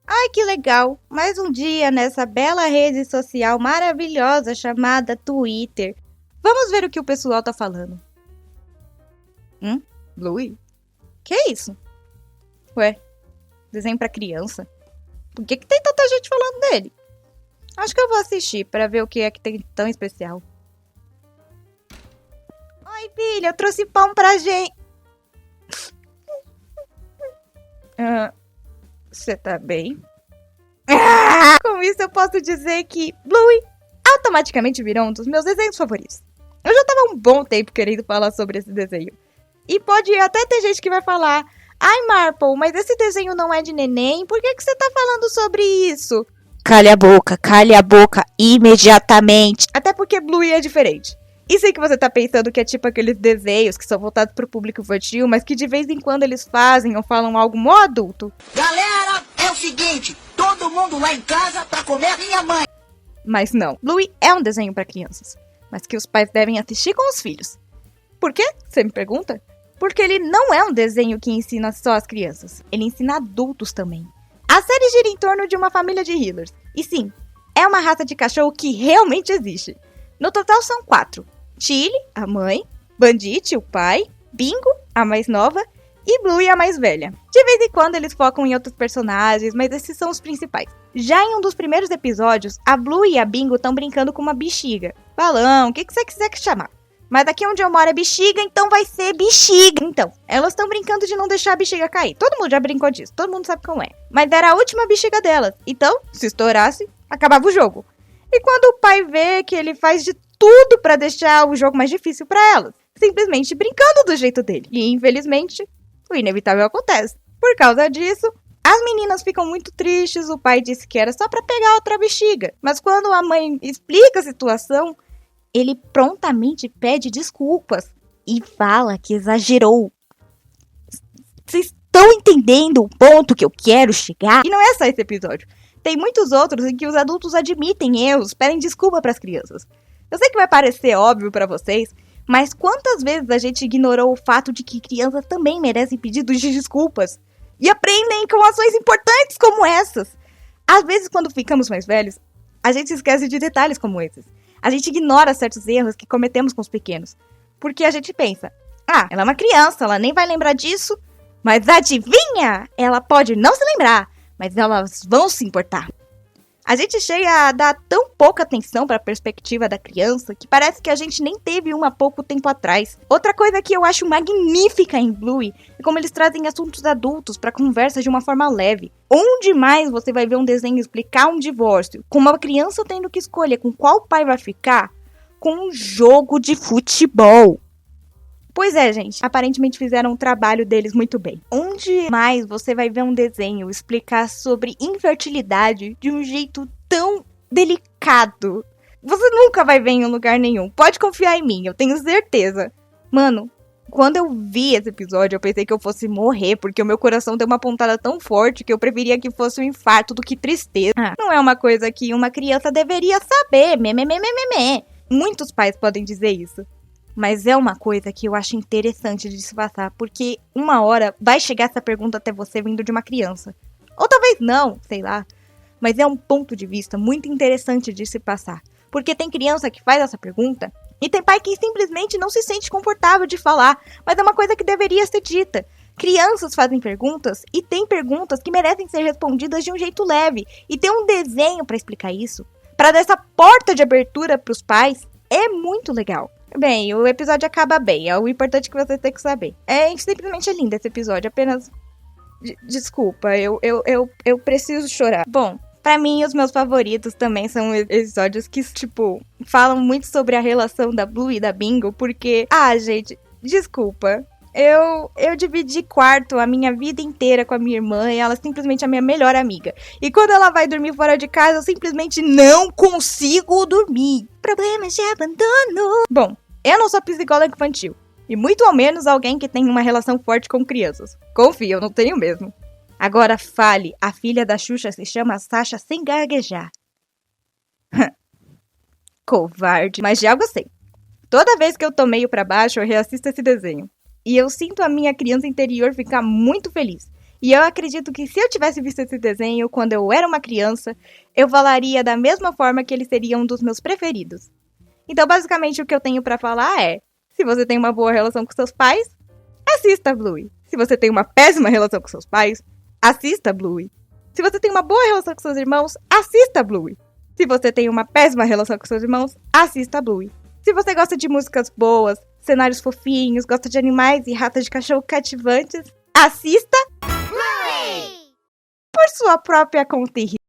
Ai, que legal! Mais um dia nessa bela rede social maravilhosa chamada Twitter. Vamos ver o que o pessoal tá falando. Bluey? Que é isso? Ué, desenho pra criança? Por que tem tanta gente falando dele? Acho que eu vou assistir pra ver o que é que tem tão especial. Oi, filha, eu trouxe pão pra gente. Você tá bem? Com isso eu posso dizer que Bluey automaticamente virou um dos meus desenhos favoritos. Eu já tava um bom tempo querendo falar sobre esse desenho. E pode até ter gente que vai falar: ai, Marple, mas esse desenho não é de neném, por que você tá falando sobre isso? Cale a boca, imediatamente. Até porque Bluey é diferente. E sei que você tá pensando que é tipo aqueles desenhos que são voltados pro público infantil, mas que de vez em quando eles fazem ou falam algo mó adulto. Galera, é o seguinte, todo mundo lá em casa pra comer minha mãe. Mas não, Bluey é um desenho pra crianças, mas que os pais devem assistir com os filhos. Por quê? Você me pergunta? Porque ele não é um desenho que ensina só as crianças, ele ensina adultos também. A série gira em torno de uma família de healers. E sim, é uma raça de cachorro que realmente existe. No total são 4. Chili, a mãe, Bandit, o pai, Bingo, a mais nova, e Bluey, a mais velha. De vez em quando eles focam em outros personagens, mas esses são os principais. Já em um dos primeiros episódios, a Bluey e a Bingo estão brincando com uma bexiga. Balão, o que você quiser que chamar. Mas daqui onde eu moro é bexiga, então vai ser bexiga. Então, elas estão brincando de não deixar a bexiga cair. Todo mundo já brincou disso, todo mundo sabe como é. Mas era a última bexiga delas. Então, se estourasse, acabava o jogo. E quando o pai vê que ele faz de tudo pra deixar o jogo mais difícil pra elas, simplesmente brincando do jeito dele. E, infelizmente, o inevitável acontece. Por causa disso, as meninas ficam muito tristes, o pai disse que era só pra pegar outra bexiga. Mas quando a mãe explica a situação, ele prontamente pede desculpas e fala que exagerou. Vocês estão entendendo o ponto que eu quero chegar? E não é só esse episódio. Tem muitos outros em que os adultos admitem erros, pedem desculpa para as crianças. Eu sei que vai parecer óbvio para vocês, mas quantas vezes a gente ignorou o fato de que crianças também merecem pedidos de desculpas? E aprendem com ações importantes como essas. Às vezes, quando ficamos mais velhos, a gente esquece de detalhes como esses. A gente ignora certos erros que cometemos com os pequenos. Porque a gente pensa, ela é uma criança, ela nem vai lembrar disso. Mas adivinha? Ela pode não se lembrar, mas elas vão se importar. A gente chega a dar tão pouca atenção para a perspectiva da criança que parece que a gente nem teve uma há pouco tempo atrás. Outra coisa que eu acho magnífica em Bluey é como eles trazem assuntos adultos para conversa de uma forma leve. Onde mais você vai ver um desenho explicar um divórcio, com uma criança tendo que escolher com qual pai vai ficar, com um jogo de futebol? Pois é, gente, aparentemente fizeram o trabalho deles muito bem. Onde mais você vai ver um desenho explicar sobre infertilidade de um jeito tão delicado? Você nunca vai ver em um lugar nenhum. Pode confiar em mim, eu tenho certeza. Mano, quando eu vi esse episódio, eu pensei que eu fosse morrer, porque o meu coração deu uma pontada tão forte que eu preferia que fosse um infarto do que tristeza. Não é uma coisa que uma criança deveria saber. Muitos pais podem dizer isso. Mas é uma coisa que eu acho interessante de se passar, porque uma hora vai chegar essa pergunta até você vindo de uma criança. Ou talvez não, sei lá. Mas é um ponto de vista muito interessante de se passar. Porque tem criança que faz essa pergunta e tem pai que simplesmente não se sente confortável de falar, mas é uma coisa que deveria ser dita. Crianças fazem perguntas e tem perguntas que merecem ser respondidas de um jeito leve. E ter um desenho para explicar isso, para dar essa porta de abertura para os pais, é muito legal. Bem, o episódio acaba bem, é o importante que vocês têm que saber. Simplesmente lindo esse episódio, apenas... Desculpa, eu preciso chorar. Bom, pra mim os meus favoritos também são episódios que, tipo, falam muito sobre a relação da Blue e da Bingo, porque... gente, desculpa. Eu dividi quarto a minha vida inteira com a minha irmã e ela é simplesmente a minha melhor amiga. E quando ela vai dormir fora de casa, eu simplesmente não consigo dormir. Problemas de abandono. Bom, eu não sou psicóloga infantil. E muito ao menos alguém que tem uma relação forte com crianças. Confia, eu não tenho mesmo. Agora fale, a filha da Xuxa se chama Sasha sem gaguejar. Covarde, mas já gostei. Toda vez que eu tô meio pra baixo, eu reassisto esse desenho. E eu sinto a minha criança interior ficar muito feliz. E eu acredito que se eu tivesse visto esse desenho quando eu era uma criança, eu falaria da mesma forma que ele seria um dos meus preferidos. Então, basicamente, o que eu tenho pra falar é: se você tem uma boa relação com seus pais, assista Bluey. Se você tem uma péssima relação com seus pais, assista Bluey. Se você tem uma boa relação com seus irmãos, assista Bluey. Se você tem uma péssima relação com seus irmãos, assista Bluey. Se você gosta de músicas boas, cenários fofinhos, gosta de animais e ratas de cachorro cativantes, assista Bluey! Por sua própria conta e risco.